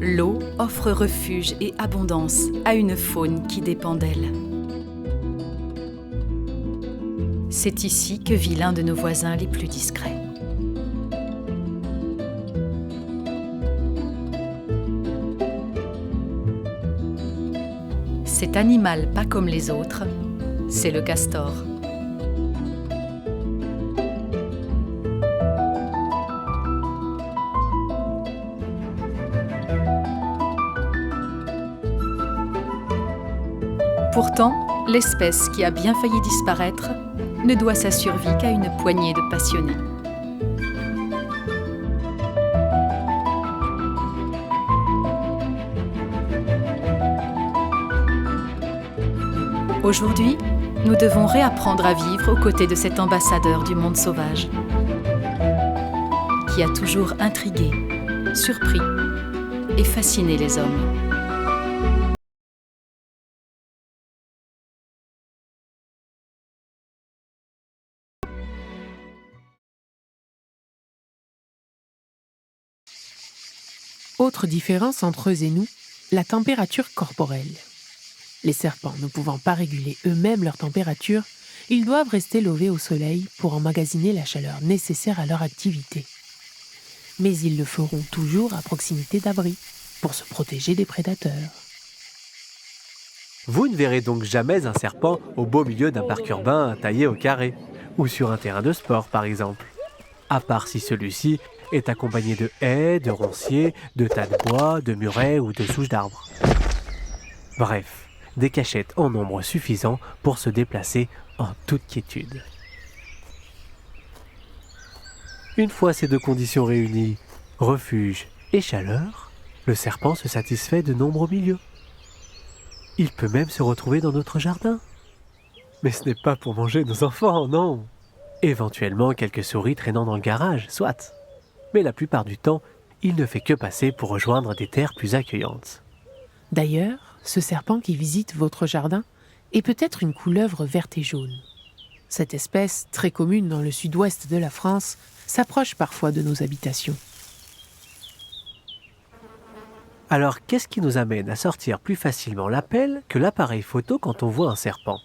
L'eau offre refuge et abondance à une faune qui dépend d'elle. C'est ici que vit l'un de nos voisins les plus discrets. Cet animal pas comme les autres, c'est le castor. Pourtant, l'espèce qui a bien failli disparaître ne doit sa survie qu'à une poignée de passionnés. Aujourd'hui, nous devons réapprendre à vivre aux côtés de cet ambassadeur du monde sauvage, qui a toujours intrigué, surpris et fasciné les hommes. Autre différence entre eux et nous, la température corporelle. Les serpents ne pouvant pas réguler eux-mêmes leur température, ils doivent rester levés au soleil pour emmagasiner la chaleur nécessaire à leur activité. Mais ils le feront toujours à proximité d'abris, pour se protéger des prédateurs. Vous ne verrez donc jamais un serpent au beau milieu d'un parc urbain taillé au carré, ou sur un terrain de sport par exemple. À part si celui-ci est accompagné de haies, de ronciers, de tas de bois, de murets ou de souches d'arbres. Bref, des cachettes en nombre suffisant pour se déplacer en toute quiétude. Une fois ces deux conditions réunies, refuge et chaleur, le serpent se satisfait de nombreux milieux. Il peut même se retrouver dans notre jardin. Mais ce n'est pas pour manger nos enfants, non. Éventuellement quelques souris traînant dans le garage, soit. Mais la plupart du temps, il ne fait que passer pour rejoindre des terres plus accueillantes. D'ailleurs, ce serpent qui visite votre jardin est peut-être une couleuvre verte et jaune. Cette espèce, très commune dans le sud-ouest de la France, s'approche parfois de nos habitations. Alors, qu'est-ce qui nous amène à sortir plus facilement la pelle que l'appareil photo quand on voit un serpent ?